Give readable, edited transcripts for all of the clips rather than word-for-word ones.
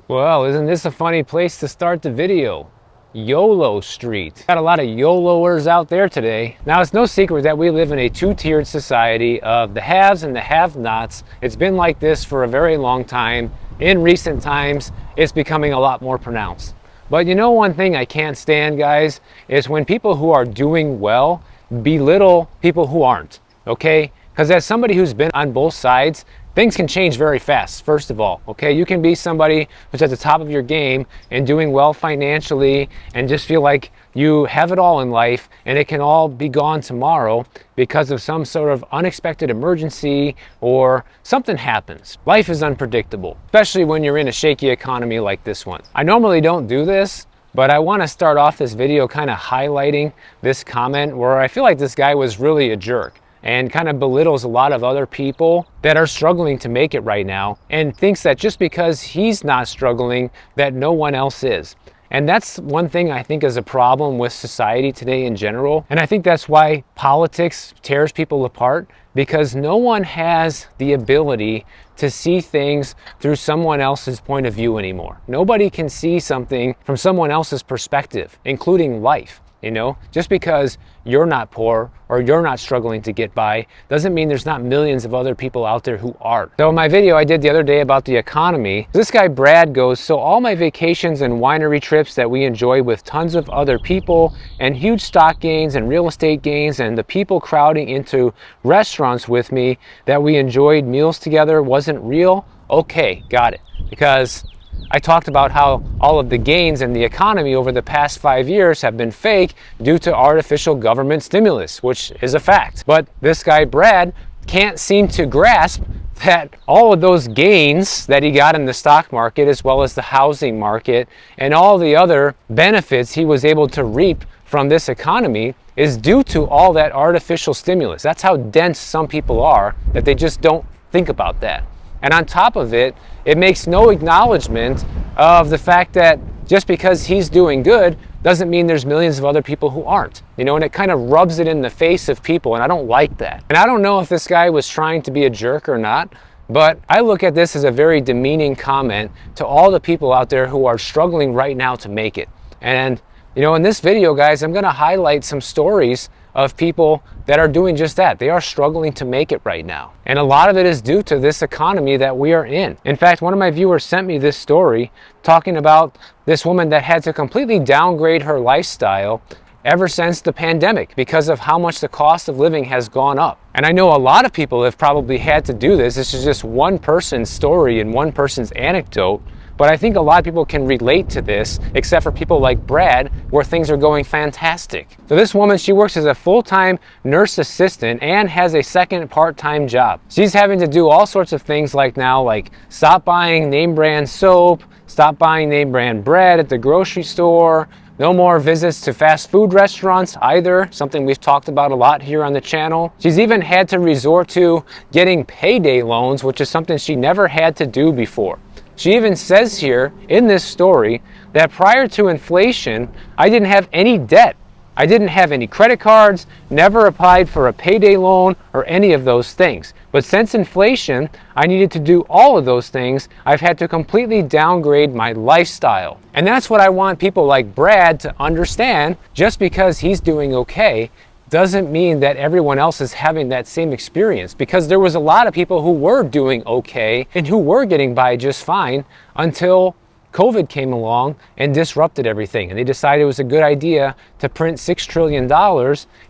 Well, isn't this a funny place to start the video? YOLO Street. Got a lot of YOLOers out there today. Now, it's no secret that we live in a two-tiered society of the haves and the have-nots. It's been like this for a very long time. In recent times, it's becoming a lot more pronounced. But you know, one thing I can't stand, guys, is when people who are doing well belittle people who aren't, okay? Because as somebody who's been on both sides, things can change very fast, first of all, okay? You can be somebody who's at the top of your game and doing well financially and just feel like you have it all in life, and it can all be gone tomorrow because of some sort of unexpected emergency or something happens. Life is unpredictable, especially when you're in a shaky economy like this one. I normally don't do this, but I want to start off this video kind of highlighting this comment where I feel like this guy was really a jerk and kind of belittles a lot of other people that are struggling to make it right now and thinks that just because he's not struggling that no one else is. And that's one thing I think is a problem with society today in general. And I think that's why politics tears people apart, because no one has the ability to see things through someone else's point of view anymore. Nobody can see something from someone else's perspective, including life. You know, just because you're not poor or you're not struggling to get by doesn't mean there's not millions of other people out there who are. So in my video I did the other day about the economy, this guy Brad goes, so all my vacations and winery trips that we enjoy with tons of other people and huge stock gains and real estate gains and the people crowding into restaurants with me that we enjoyed meals together wasn't real? Okay, got it. Because I talked about how all of the gains in the economy over the past 5 years have been fake due to artificial government stimulus, which is a fact. But this guy Brad can't seem to grasp that all of those gains that he got in the stock market, as well as the housing market, and all the other benefits he was able to reap from this economy is due to all that artificial stimulus. That's how dense some people are, that they just don't think about that. And on top of it, it makes no acknowledgement of the fact that just because he's doing good doesn't mean there's millions of other people who aren't. You know, and it kind of rubs it in the face of people, and I don't like that. And I don't know if this guy was trying to be a jerk or not, but I look at this as a very demeaning comment to all the people out there who are struggling right now to make it. And, you know, in this video, guys, I'm going to highlight some stories of people that are doing just that. They are struggling to make it right now. And a lot of it is due to this economy that we are in. In fact, one of my viewers sent me this story talking about this woman that had to completely downgrade her lifestyle ever since the pandemic because of how much the cost of living has gone up. And I know a lot of people have probably had to do this. This is just one person's story and one person's anecdote. But I think a lot of people can relate to this, except for people like Brad, where things are going fantastic. So this woman, she works as a full-time nurse assistant and has a second part-time job. She's having to do all sorts of things like now, like stop buying name brand soap, stop buying name brand bread at the grocery store, no more visits to fast food restaurants either, something we've talked about a lot here on the channel. She's even had to resort to getting payday loans, which is something she never had to do before. She even says here in this story that prior to inflation, I didn't have any debt. I didn't have any credit cards, never applied for a payday loan or any of those things. But since inflation, I needed to do all of those things. I've had to completely downgrade my lifestyle. And that's what I want people like Brad to understand. Just because he's doing okay doesn't mean that everyone else is having that same experience, because there was a lot of people who were doing okay and who were getting by just fine until COVID came along and disrupted everything. And they decided it was a good idea to print $6 trillion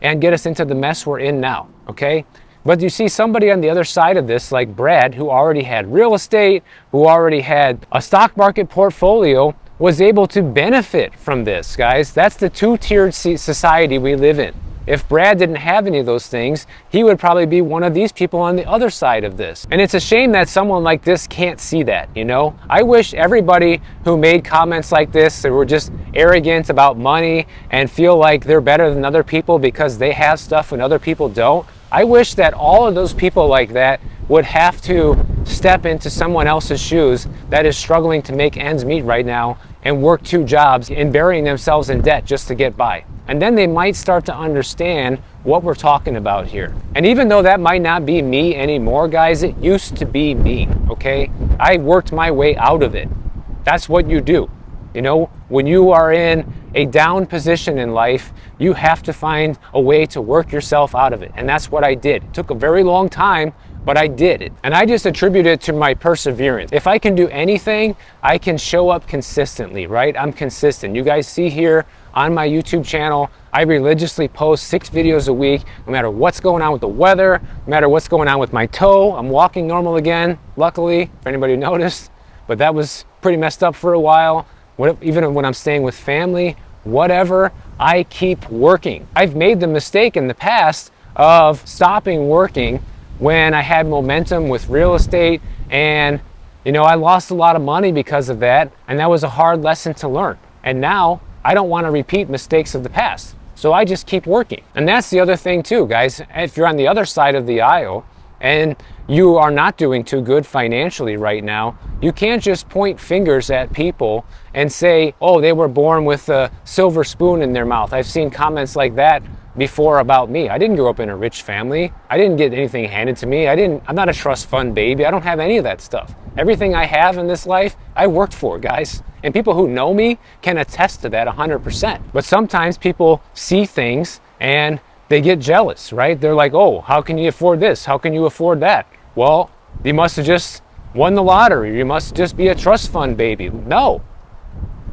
and get us into the mess we're in now, okay? But you see somebody on the other side of this, like Brad, who already had real estate, who already had a stock market portfolio, was able to benefit from this, guys. That's the two-tiered society we live in. If Brad didn't have any of those things, he would probably be one of these people on the other side of this. And it's a shame that someone like this can't see that, you know? I wish everybody who made comments like this, that were just arrogant about money and feel like they're better than other people because they have stuff when other people don't, I wish that all of those people like that would have to step into someone else's shoes that is struggling to make ends meet right now and work 2 jobs and burying themselves in debt just to get by. And then they might start to understand what we're talking about here. And even though that might not be me anymore, guys, it used to be me, okay? I worked my way out of it. That's what you do. You know, when you are in a down position in life, you have to find a way to work yourself out of it. And that's what I did. It took a very long time, but I did it. And I just attribute it to my perseverance. If I can do anything, I can show up consistently, right? I'm consistent. You guys see here on my YouTube channel, I religiously post 6 videos a week, no matter what's going on with the weather, no matter what's going on with my toe. I'm walking normal again, luckily, if anybody noticed, but that was pretty messed up for a while. Even when I'm staying with family, whatever, I keep working. I've made the mistake in the past of stopping working when I had momentum with real estate, and you know, I lost a lot of money because of that, and that was a hard lesson to learn. And now I don't want to repeat mistakes of the past, so I just keep working. And that's the other thing too, guys. If you're on the other side of the aisle and you are not doing too good financially right now, you can't just point fingers at people and say, oh, they were born with a silver spoon in their mouth. I've seen comments like that before about me. I didn't grow up in a rich family. I didn't get anything handed to me. I'm not a trust fund baby. I don't have any of that stuff. Everything I have in this life, I worked for, guys. And people who know me can attest to that 100%. But sometimes people see things and they get jealous, right? They're like, oh, how can you afford this? How can you afford that? Well, you must have just won the lottery. You must just be a trust fund baby. No.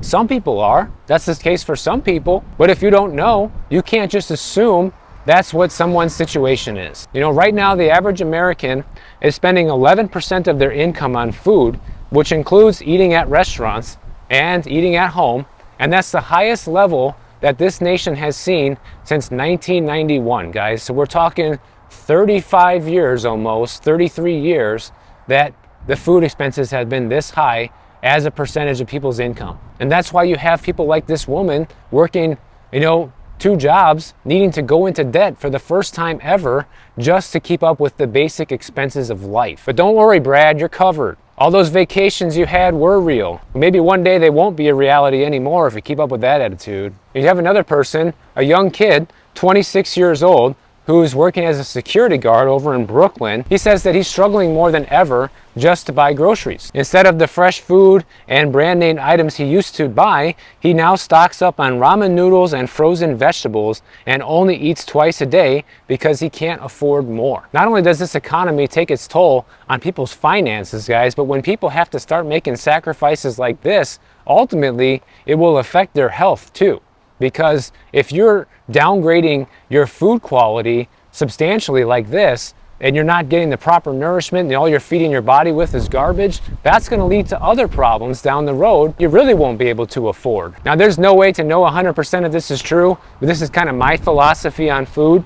Some people are. That's the case for some people. But if you don't know, you can't just assume that's what someone's situation is. You know, right now, the average American is spending 11% of their income on food, which includes eating at restaurants and eating at home. And that's the highest level that this nation has seen since 1991, guys. So we're talking 35 years almost, 33 years that the food expenses have been this high as a percentage of people's income. And that's why you have people like this woman working, you know, 2 jobs, needing to go into debt for the first time ever just to keep up with the basic expenses of life. But don't worry, Brad, you're covered. All those vacations you had were real. Maybe one day they won't be a reality anymore if you keep up with that attitude. You have another person, a young kid, 26 years old, who's working as a security guard over in Brooklyn. He says that he's struggling more than ever just to buy groceries. Instead of the fresh food and brand name items he used to buy, he now stocks up on ramen noodles and frozen vegetables and only eats twice a day because he can't afford more. Not only does this economy take its toll on people's finances, guys, but when people have to start making sacrifices like this, ultimately it will affect their health too. Because if you're downgrading your food quality substantially like this, and you're not getting the proper nourishment and all you're feeding your body with is garbage, that's going to lead to other problems down the road you really won't be able to afford. Now, there's no way to know 100% of this is true, but this is kind of my philosophy on food,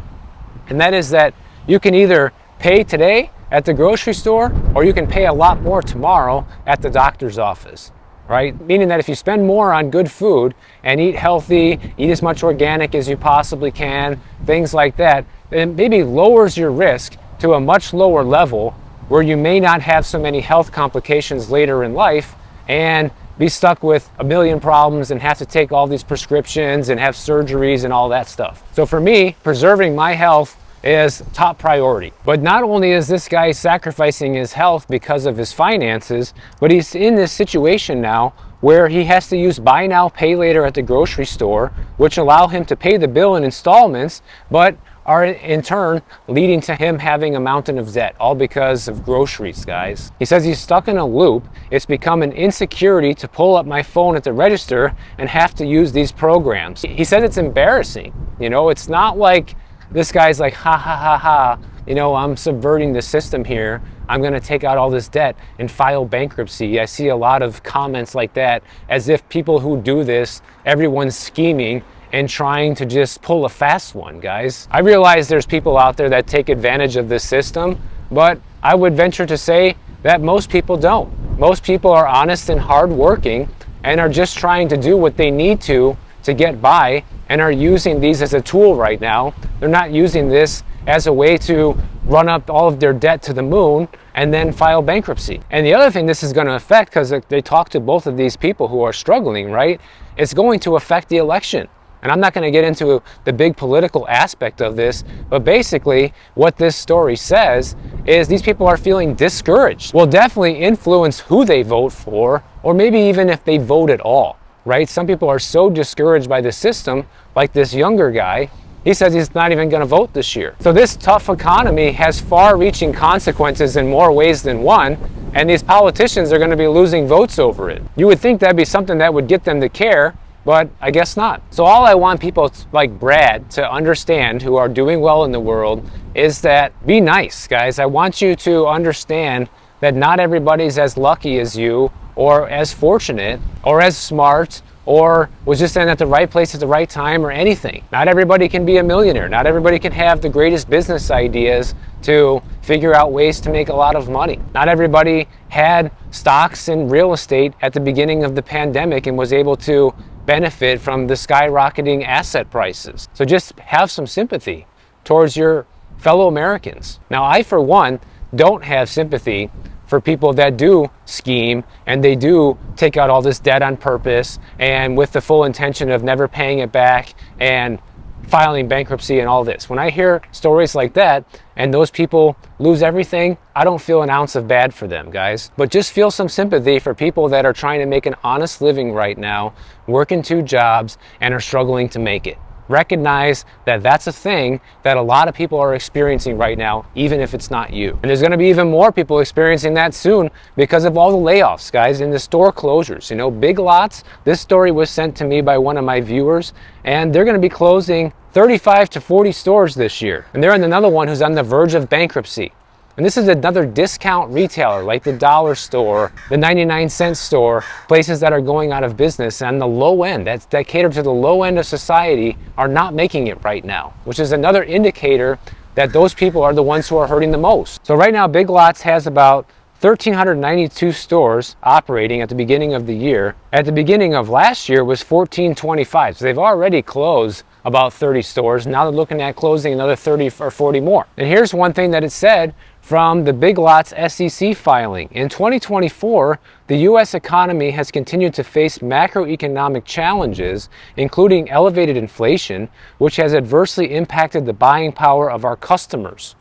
and that is that you can either pay today at the grocery store or you can pay a lot more tomorrow at the doctor's office. Right? Meaning that if you spend more on good food and eat healthy, eat as much organic as you possibly can, things like that, it maybe lowers your risk to a much lower level where you may not have so many health complications later in life and be stuck with a million problems and have to take all these prescriptions and have surgeries and all that stuff. So for me, preserving my health is top priority. But not only is this guy sacrificing his health because of his finances, but he's in this situation now where he has to use buy now, pay later at the grocery store, which allow him to pay the bill in installments, but are in turn leading to him having a mountain of debt, all because of groceries, guys. He says he's stuck in a loop. It's become an insecurity to pull up my phone at the register and have to use these programs. He said it's embarrassing. You know, it's not like this guy's like, ha ha ha ha, you know, I'm subverting the system here. I'm going to take out all this debt and file bankruptcy. I see a lot of comments like that, as if people who do this, everyone's scheming and trying to just pull a fast one, guys. I realize there's people out there that take advantage of this system, but I would venture to say that most people don't. Most people are honest and hardworking and are just trying to do what they need to get by, and are using these as a tool right now. They're not using this as a way to run up all of their debt to the moon and then file bankruptcy. And the other thing this is going to affect, because they talk to both of these people who are struggling, right? It's going to affect the election. And I'm not going to get into the big political aspect of this, but basically what this story says is these people are feeling discouraged. Will definitely influence who they vote for, or maybe even if they vote at all, right? Some people are so discouraged by the system, like this younger guy. He says he's not even going to vote this year. So this tough economy has far-reaching consequences in more ways than one, and these politicians are going to be losing votes over it. You would think that'd be something that would get them to care, but I guess not. So all I want people like Brad to understand, who are doing well in the world, is that be nice, guys. I want you to understand that not everybody's as lucky as you, or as fortunate, or as smart, or was just in at the right place at the right time, or anything. Not everybody can be a millionaire. Not everybody can have the greatest business ideas to figure out ways to make a lot of money. Not everybody had stocks and real estate at the beginning of the pandemic and was able to benefit from the skyrocketing asset prices. So just have some sympathy towards your fellow Americans. Now, I, for one, don't have sympathy for people that do scheme and they do take out all this debt on purpose and with the full intention of never paying it back and filing bankruptcy and all this. When I hear stories like that and those people lose everything, I don't feel an ounce of bad for them, guys. But just feel some sympathy for people that are trying to make an honest living right now, working 2 jobs, and are struggling to make it. Recognize that that's a thing that a lot of people are experiencing right now, even if it's not you. And there's going to be even more people experiencing that soon because of all the layoffs, guys, and the store closures. You know, Big Lots, this story was sent to me by one of my viewers, and they're going to be closing 35 to 40 stores this year. And they're in another one who's on the verge of bankruptcy. And this is another discount retailer like the dollar store, the 99-cent store, places that are going out of business and the low end, that cater to the low end of society, are not making it right now, which is another indicator that those people are the ones who are hurting the most. So right now, Big Lots has about 1,392 stores operating at the beginning of the year. At the beginning of last year was 1,425. So they've already closed about 30 stores. Now they're looking at closing another 30 or 40 more. And here's one thing that it said from the Big Lots SEC filing. In 2024, the U.S. economy has continued to face macroeconomic challenges, including elevated inflation, which has adversely impacted the buying power of our customers.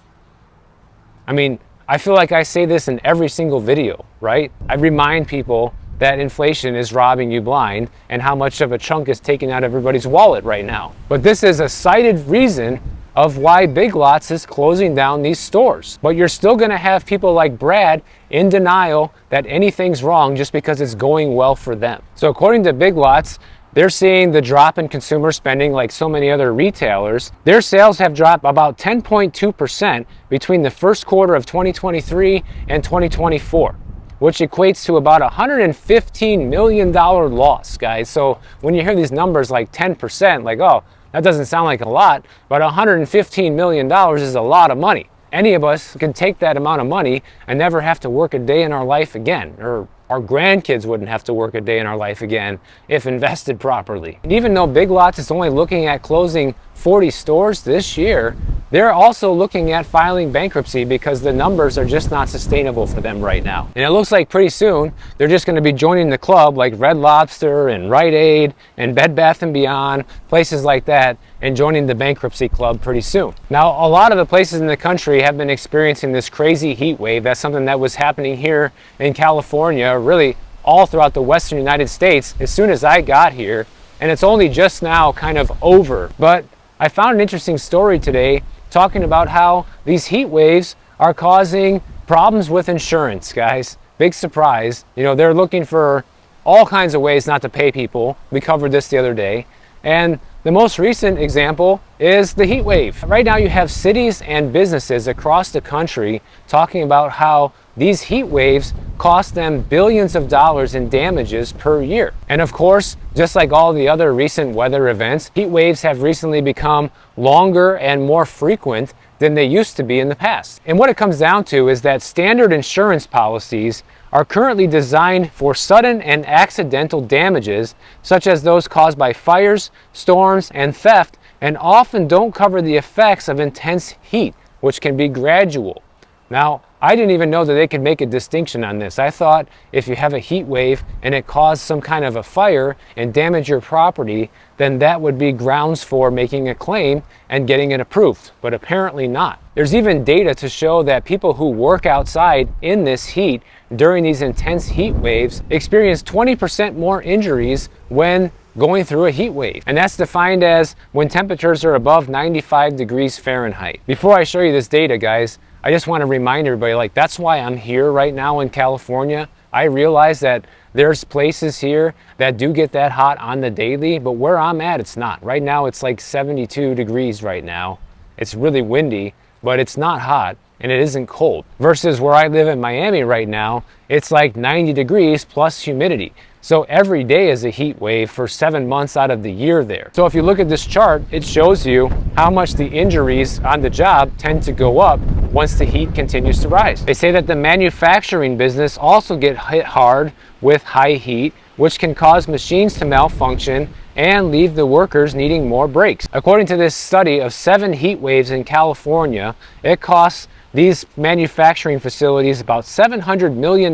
I mean, I feel like I say this in every single video, right? I remind people that inflation is robbing you blind and how much of a chunk is taken out of everybody's wallet right now. But this is a cited reason of why Big Lots is closing down these stores. But you're still gonna have people like Brad in denial that anything's wrong just because it's going well for them. So according to Big Lots, they're seeing the drop in consumer spending like so many other retailers. Their sales have dropped about 10.2% between the first quarter of 2023 and 2024, which equates to about $115 million loss, guys. So when you hear these numbers like 10%, like, oh, that doesn't sound like a lot, but $115 million is a lot of money. Any of us can take that amount of money and never have to work a day in our life again, or our grandkids wouldn't have to work a day in our life again if invested properly. And even though Big Lots is only looking at closing 40 stores this year, they're also looking at filing bankruptcy because the numbers are just not sustainable for them right now. And it looks like pretty soon they're just going to be joining the club like Red Lobster and Rite Aid and Bed Bath & Beyond, places like that, and joining the bankruptcy club pretty soon. Now, a lot of the places in the country have been experiencing this crazy heat wave. That's something that was happening here in California, really all throughout the western United States as soon as I got here, and it's only just now kind of over. But I found an interesting story today talking about how these heat waves are causing problems with insurance, guys. Big surprise. You know, they're looking for all kinds of ways not to pay people. We covered this the other day. And the most recent example is the heat wave. Right now you have cities and businesses across the country talking about how these heat waves cost them billions of dollars in damages per year. And of course, just like all the other recent weather events, heat waves have recently become longer and more frequent than they used to be in the past. And what it comes down to is that standard insurance policies are currently designed for sudden and accidental damages, such as those caused by fires, storms, and theft, and often don't cover the effects of intense heat, which can be gradual. Now, I didn't even know that they could make a distinction on this. I thought if you have a heat wave and it caused some kind of a fire and damage your property, then that would be grounds for making a claim and getting it approved, but apparently not. There's even data to show that people who work outside in this heat during these intense heat waves experience 20% more injuries when going through a heat wave. And that's defined as when temperatures are above 95 degrees Fahrenheit. Before I show you this data, guys, I just want to remind everybody, like, that's why I'm here right now in California. I realize that there's places here that do get that hot on the daily, but where I'm at, it's not. Right now, it's like 72 degrees right now. It's really windy, but it's not hot and it isn't cold. Versus where I live in Miami right now, it's like 90 degrees plus humidity. So every day is a heat wave for 7 months out of the year there. So if you look at this chart, it shows you how much the injuries on the job tend to go up once the heat continues to rise. They say that the manufacturing business also get hit hard with high heat, which can cause machines to malfunction and leave the workers needing more breaks. According to this study of 7 heat waves in California, it costs these manufacturing facilities about $700 million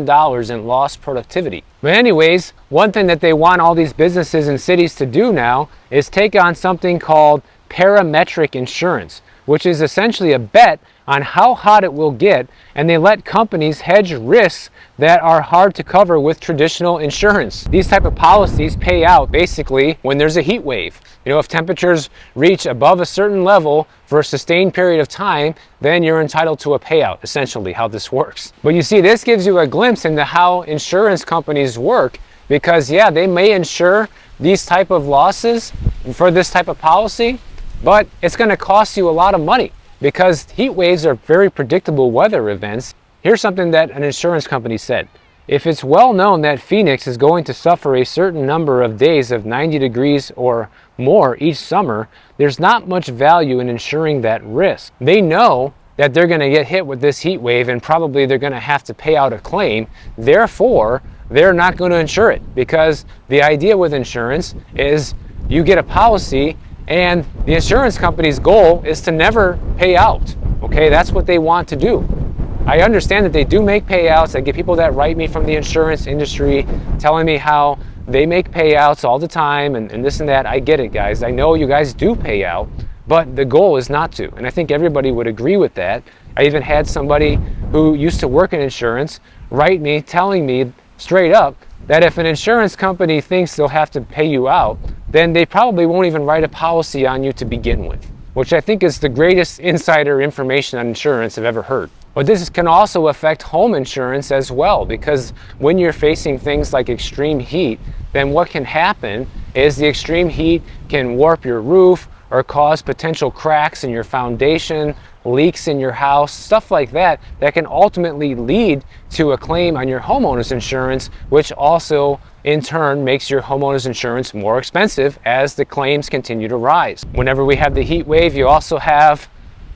in lost productivity. But anyways, one thing that they want all these businesses and cities to do now is take on something called parametric insurance, which is essentially a bet on how hot it will get, and they let companies hedge risks that are hard to cover with traditional insurance. These type of policies pay out basically when there's a heat wave. You know, if temperatures reach above a certain level for a sustained period of time, then you're entitled to a payout, essentially how this works. But you see, this gives you a glimpse into how insurance companies work, because yeah, they may insure these type of losses for this type of policy, but it's going to cost you a lot of money because heat waves are very predictable weather events. Here's something that an insurance company said. If it's well known that Phoenix is going to suffer a certain number of days of 90 degrees or more each summer, there's not much value in insuring that risk. They know that they're going to get hit with this heat wave and probably they're going to have to pay out a claim. Therefore, they're not going to insure it, because the idea with insurance is you get a policy and the insurance company's goal is to never pay out. Okay, that's what they want to do. I understand that they do make payouts. I get people that write me from the insurance industry telling me how they make payouts all the time and this and that. I get it, guys. I know you guys do pay out, but the goal is not to. And I think everybody would agree with that. I even had somebody who used to work in insurance write me telling me straight up that if an insurance company thinks they'll have to pay you out, then they probably won't even write a policy on you to begin with, which I think is the greatest insider information on insurance I've ever heard. But this can also affect home insurance as well, because when you're facing things like extreme heat, then what can happen is the extreme heat can warp your roof or cause potential cracks in your foundation, leaks in your house, stuff like that, that can ultimately lead to a claim on your homeowner's insurance, which also in turn makes your homeowner's insurance more expensive as the claims continue to rise. Whenever we have the heat wave, you also have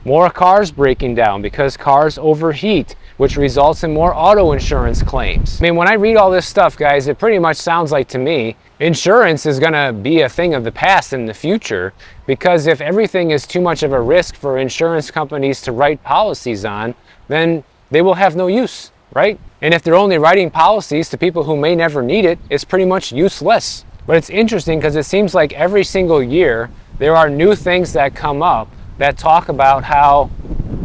more cars breaking down because cars overheat, which results in more auto insurance claims. I mean, when I read all this stuff, guys, it pretty much sounds like to me insurance is going to be a thing of the past in the future, because if everything is too much of a risk for insurance companies to write policies on, then they will have no use, right? And if they're only writing policies to people who may never need it, it's pretty much useless. But it's interesting because it seems like every single year there are new things that come up that talk about how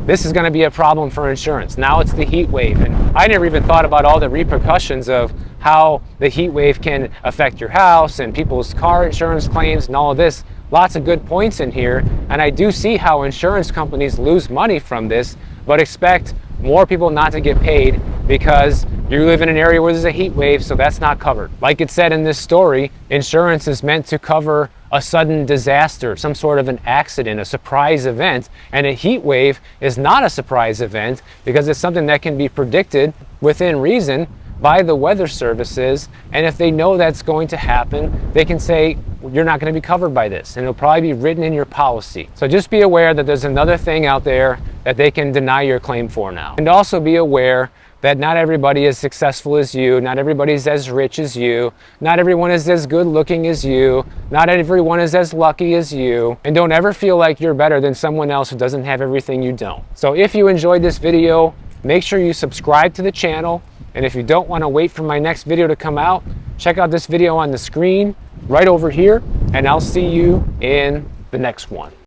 this is going to be a problem for insurance. Now it's the heat wave, and I never even thought about all the repercussions of how the heat wave can affect your house and people's car insurance claims and all of this. Lots of good points in here, and I do see how insurance companies lose money from this, but expect more people not to get paid because you live in an area where there's a heat wave, so that's not covered. Like it said in this story, insurance is meant to cover a sudden disaster, some sort of an accident, a surprise event, and a heat wave is not a surprise event because it's something that can be predicted within reason by the weather services, and if they know that's going to happen, they can say you're not going to be covered by this, and it'll probably be written in your policy. So just be aware that there's another thing out there that they can deny your claim for now. And also be aware that not everybody is successful as you, not everybody's as rich as you, not everyone is as good looking as you, not everyone is as lucky as you, and don't ever feel like you're better than someone else who doesn't have everything you don't. So if you enjoyed this video, make sure you subscribe to the channel. And if you don't want to wait for my next video to come out, check out this video on the screen right over here, and I'll see you in the next one.